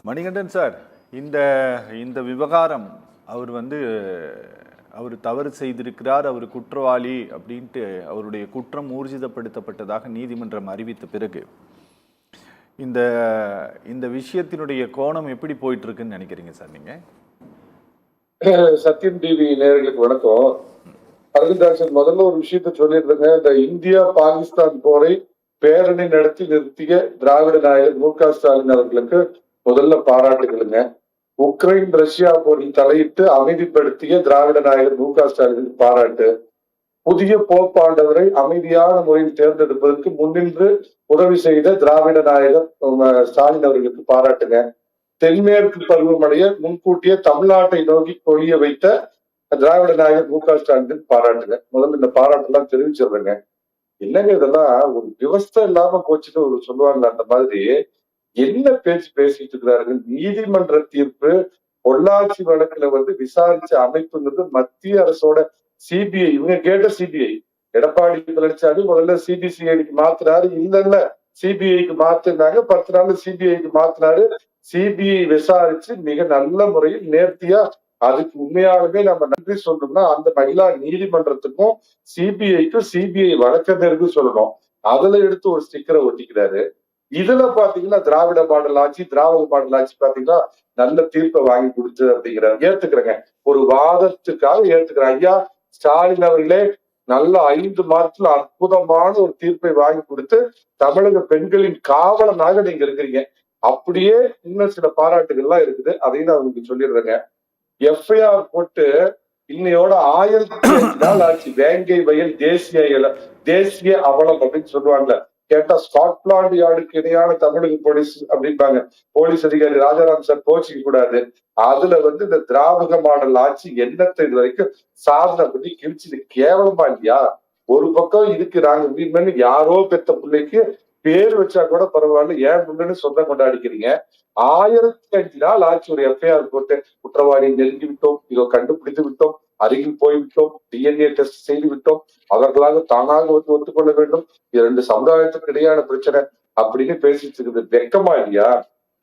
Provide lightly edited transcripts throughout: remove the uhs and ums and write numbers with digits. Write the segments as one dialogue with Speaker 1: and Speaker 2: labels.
Speaker 1: Manikandan sir, இந்த இந்த விவகாரம் அவர் தவறு செய்திருக்கிறார், அவர் குற்றவாளி அப்படின்ட்டு அவருடைய குற்றம் ஊர்ஜிதப்படுத்தப்பட்டதாக நீதிமன்றம் அறிவித்த பிறகு இந்த இந்த விஷயத்தினுடைய கோணம் எப்படி போயிட்டு இருக்குன்னு நினைக்கிறீங்க சார் நீங்க?
Speaker 2: சத்யம் டிவி நேயர்களுக்கு வணக்கம். அரவிந்தாசன் முதல்ல ஒரு விஷயத்த சொல்லிடுறேங்க. இந்த இந்தியா பாகிஸ்தான் போரை பேரணி நடத்தி நிறுத்திய திராவிட நாயகர் மு.க. ஸ்டாலின் அவர்களுக்கு முதல்ல பாராட்டுகளுங்க. உக்ரைன் ரஷ்யா போரில் தலையிட்டு அமைதிப்படுத்திய திராவிட நாயகர் மு.க. ஸ்டாலினுக்கு பாராட்டு. புதிய போப்பாண்டவரை அமைதியான முறையில் தேர்ந்தெடுப்பதற்கு முன்னின்று உதவி செய்த திராவிட நாயகர் ஸ்டாலின் அவர்களுக்கு பாராட்டுங்க. தென்மேற்கு பருவமழையை முன்கூட்டியே தமிழ்நாட்டை நோக்கி பொழிய வைத்த திராவிட நாயகர் மு.க. ஸ்டாலினுக்கு பாராட்டுங்க. முதல்ல இந்த பாராட்டு எல்லாம் தெரிவிச்சிடுறேங்க. என்னங்க இதெல்லாம் ஒரு விவஸ்தை இல்லாம போச்சுன்னு ஒரு சொல்லுவாங்க. அந்த மாதிரி என்ன பேச்சு பேசிட்டு இருக்கிறாரு. நீதிமன்ற தீர்ப்பு பொள்ளாச்சி வழக்குல விசாரிச்ச அமைப்புங்கிறது மத்திய அரசோட சிபிஐ. இவங்க கேட்ட சிபிஐ. எடப்பாடி பழனிசாமி முதல்ல சிபிசிஐடிக்கு மாத்தினாரு. இல்ல சிபிஐக்கு மாத்தினாங்க. 10 நாள் சிபிஐக்கு மாத்தினாரு. சிபிஐ விசாரிச்சு மிக நல்ல முறையில் நேர்த்தியா, அதுக்கு உண்மையாலுமே நம்ம நன்றி சொல்லணும்னா அந்த மகிழா நீதிமன்றத்துக்கும் சிபிஐக்கும் சிபிஐ வழக்கறிஞருக்கும் சொல்லணும். அதுல எடுத்து ஒரு ஸ்டிக்கரை ஒட்டிக்கிறாரு. இதுல பாத்தீங்கன்னா திராவிட மாடல் ஆட்சி பாத்தீங்கன்னா நல்ல தீர்ப்பை வாங்கி கொடுத்து அப்படிங்கிறாரு. ஏத்துக்கிறேங்க, ஒரு வாதத்துக்காக ஏத்துக்கிறேன். ஐயா ஸ்டாலின் அவர்களே நல்ல 5 மாதத்துல அற்புதமான ஒரு தீர்ப்பை வாங்கி கொடுத்து தமிழக பெண்களின் காவலனாக நீங்க இருக்கிறீங்க. அப்படியே இன்னும் சில பாராட்டுகள்லாம் இருக்குது, அதையும் நான் உங்களுக்கு சொல்லிடுறேங்க. எஃப்ஐஆர் போட்டு இன்னையோட 1005 நாள் ஆச்சு. வேங்கை வயல் தேசிய அவலம் அப்படின்னு சொல்லுவாங்க. கேட்டா ஸ்காட்லாந்து யார்டுக்கு இணையான தமிழக போலீஸ் அப்படின்பாங்க. போலீஸ் அதிகாரி ராஜாராம் சார் கோச்சிக்க கூடாது. அதுல இந்த திராவிட மாடல் ஆட்சி என்னத்தை இது வரைக்கும் சாதனை பண்ணி கிழிச்சு கேவலமா இல்லையா? ஒரு பக்கம் இதுக்கு நாங்க உரிமைன்னு யாரோ பெத்த பிள்ளைக்கு பேர் வச்சா கூட பரவாயில்ல, ஏன் முன்னு சொந்தம் கொண்டாடிக்கிறீங்க. 1005 நாள் ஆட்சி ஒரு எஃப்ஐஆர் போட்டு குற்றவாளியை நெருங்கி விட்டோம், இதோ கண்டுபிடித்து விட்டோம், அருகில் போய்விட்டோம், டிஎன்ஏ டெஸ்ட் செய்து விட்டோம், அவர்களாக தானாக ஒத்துக்கொள்ள வேண்டும், 2 சமுதாயத்துக்கு இடையான பிரச்சனை அப்படின்னு பேசிட்டு இருக்குது. வெக்கமா இல்லையா?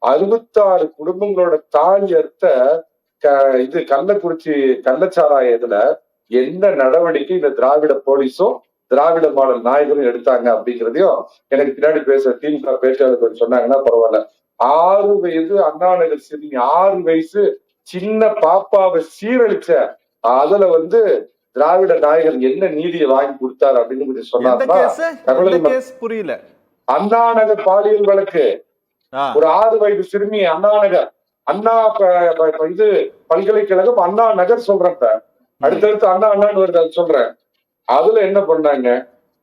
Speaker 2: 66 குடும்பங்களோட தாலி அறுத்த கள்ளக்குறிச்சி கள்ளச்சாராய இதுல என்ன நடவடிக்கை இந்த திராவிட போலீஸும் திராவிட மாடல் நாயகரும் எடுத்தாங்க அப்படிங்கிறதையும் எனக்கு பின்னாடி பேசுற திமுக பேச்சாளர்கள் சொன்னாங்கன்னா பரவாயில்ல. 6 வயது அண்ணா நகர் சிறுமி, 6 வயசு சின்ன பாப்பாவை சீரழிச்ச அதுல திராவிட நாயகர் என்ன நீதியை வாங்கி கொடுத்தாரு அப்படின்னு சொன்னாங்க.
Speaker 1: புரியல.
Speaker 2: அண்ணா நகர் பாலியல் வழக்கு, ஒரு 6 வயது சிறுமி அண்ணா நகர், அண்ணா பல்கலைக்கழகம் அண்ணா நகர் சொல்றேன். அடுத்தடுத்து அண்ணான்னு வருது, அது சொல்றேன். அதுல என்ன பண்ணாங்க,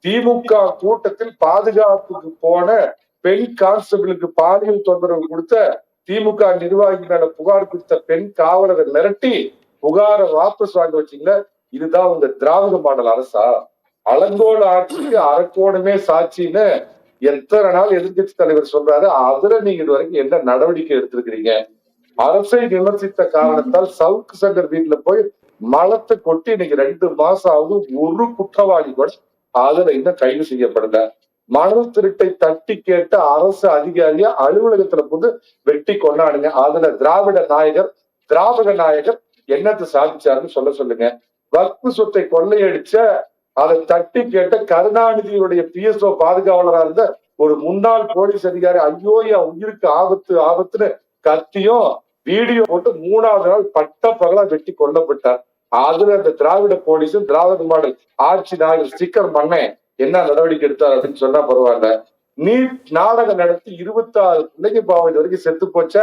Speaker 2: திமுக கூட்டத்தில் பாதுகாப்புக்கு போன பெண் கான்ஸ்டபிளுக்கு பாலியல் தொந்தரவு கொடுத்த திமுக நிர்வாகி மேல புகார் கொடுத்த பெண் காவலரை மிரட்டி புகாரை வாபஸ் வாங்க வச்சீங்களா? இதுதான் உங்க திராவிட மாடல் அரசா? அலங்கோல ஆட்சிக்கு அரக்கோணமே சாட்சின்னு எத்தனை நாள் எதிர்கட்சி தலைவர் சொல்றாரு. அதுல நீங்க இது வரைக்கும் என்ன நடவடிக்கை எடுத்திருக்கிறீங்க? அரசை விமர்சித்த காரணத்தால் சவுக்கு சங்கர் வீட்டுல போய் மலத்தை கொட்டி இன்னைக்கு 2 மாசம் ஆகுது. ஒரு குற்றவாளி கூட அதுல இன்னும் கைது செய்யப்படல. மணல் திருட்டை தட்டி கேட்ட அரசு அதிகாரியா அலுவலகத்துல வெட்டி கொண்டாடுங்க. அதுல திராவிட நாயகர் என்னத்தை சாதிச்சாருன்னு சொல்லுங்க. வக்பு சொத்தை கொள்ளையடிச்ச அதை தட்டி கேட்ட கருணாநிதியுடைய பிஎஸ்ஓ பாதுகாவலரா இருந்த ஒரு முன்னாள் போலீஸ் அதிகாரி ஐயோ என் உயிருக்கு ஆபத்துன்னு கத்தியும் வீடியோ போட்டு 3வது நாள் பட்ட பகலா வெட்டி கொல்லப்பட்டார். அதுல அந்த திராவிட போலீஸும் திராவிட மாடல் ஆட்சி நாயகர் ஸ்டிக்கர் பண்ணேன் என்ன நடவடிக்கை எடுத்தார் அப்படின்னு சொன்னா பரவாயில்ல. நீட் நாடகம் நடத்தி 26 பிள்ளைங்க பாவம் இது வரைக்கும் செத்து போச்ச.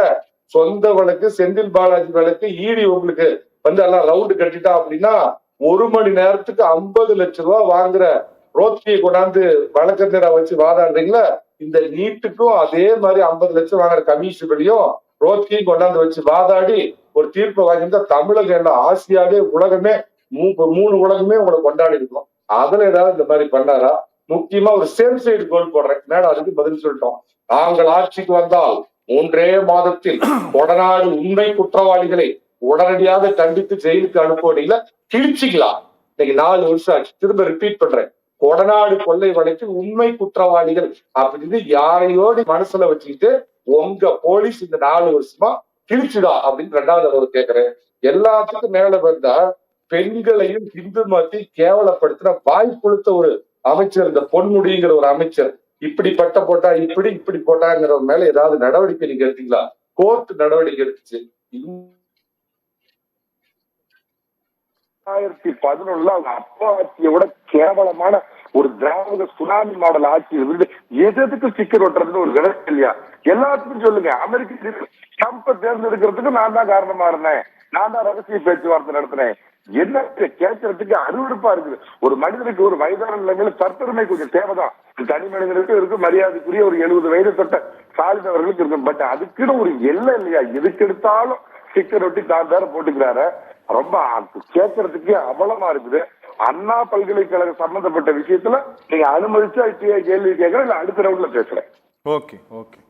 Speaker 2: சொந்த வழக்கு, செந்தில் பாலாஜி வழக்கு, ஈடி உங்களுக்கு எல்லாம் ரவுண்டு கட்டிட்டா அப்படின்னா 1 மணி நேரத்துக்கு 50 லட்சம் ரூபாய் வாங்குற ரோத்கியை கொண்டாந்து வழக்கறிஞரை வச்சு வாதாடுறீங்களா? இந்த நீட்டுக்கும் அதே மாதிரி 50 லட்சம் வாங்குற கமிஷன்களையும் ரோத்கியும் கொண்டாந்து வச்சு வாதாடி ஒரு தீர்ப்பை வாங்கியிருந்தா தமிழகம் எல்லாம் ஆசியாவே உலகமே 3 உலகமே உங்களை கொண்டாடி இருக்கும். அதுல ஏதாவது இந்த மாதிரி பண்ணாரா? முக்கியமா ஒரு சேம் சைடு கோல் போடுறேன் மேடம், அதுக்கு பதில் சொல்லிட்டோம். நாங்கள் ஆட்சிக்கு வந்தால் 3 மாதத்தில் கொடநாடு உண்மை குற்றவாளிகளை உடனடியாக கண்டித்து ஜெயிலுக்கு அனுப்புவதில்ல கிழிச்சிக்கலாம். இன்னைக்கு 4 வருஷம் ஆச்சு. திரும்ப ரிப்பீட் பண்றேன், கொடநாடு கொள்ளை வழக்கில் உண்மை குற்றவாளிகள் அப்படின்னு யாரையோடு மனசுல வச்சுக்கிட்டு உங்க போலீஸ் இந்த 4 வருஷமா கிழிச்சுடா அப்படின்னு 2வது அவர் கேட்கிறேன். எல்லாத்துக்கும் மேல வந்தா பெண்களையும் இந்து மதத்தையும் கேவலப்படுத்தின வாய்ப்புழுத்த ஒரு அமைச்சர், இந்த பொன்முடிங்கிற ஒரு அமைச்சர் இப்படி பட்ட போட்டா இப்படி போட்டாங்கிற மேல ஏதாவது நடவடிக்கை நீங்க எடுத்தீங்களா? கோர்ட் நடவடிக்கை எடுத்துச்சு.
Speaker 3: 2011 அவங்க அப்பா ஆட்சியை விட கேவலமான ஒரு திராவிட சுனாமி மாடல் ஆட்சி இருந்து எதுக்கு ஸ்டிக்கர் ஒட்டுறதுன்னு ஒரு விவசாயம் இல்லையா? எல்லாத்துக்கும் சொல்லுங்க. அமெரிக்க ட்ரம்ப்பை தேர்ந்தெடுக்கிறதுக்கு நான் தான் காரணமா இருந்தேன், நான் தான் ரகசிய பேச்சுவார்த்தை நடத்தினேன். என்ன கேட்கறதுக்கு அருவருப்பா இருக்குது. ஒரு மனிதனுக்கு ஒரு வயதான நிலைமையில தற்பெருமை கொஞ்சம் தேவைதான். தனி மனிதனுக்கு இருக்கு, மரியாதைக்குரிய ஒரு 70 வயது தொட்ட சாதித்தவர்களுக்கு இருக்கும். பட் அதுக்குன்னு ஒரு எல்லை இல்லையா? எதுக்கு எடுத்தாலும் ஸ்டிக்கர் ஒட்டி தான் பேர போட்டுக்கிறாரு. ரொம்ப கேட்கறதுக்கு அவலமா இருக்குது. அண்ணா பல்கலைக்கழக சம்பந்தப்பட்ட விஷயத்துல நீங்க அனுமதிச்சா கேள்வி கேட்கறேன், இல்ல அடுத்த ரவுண்ட்ல பேசுறேன்.
Speaker 1: ஓகே.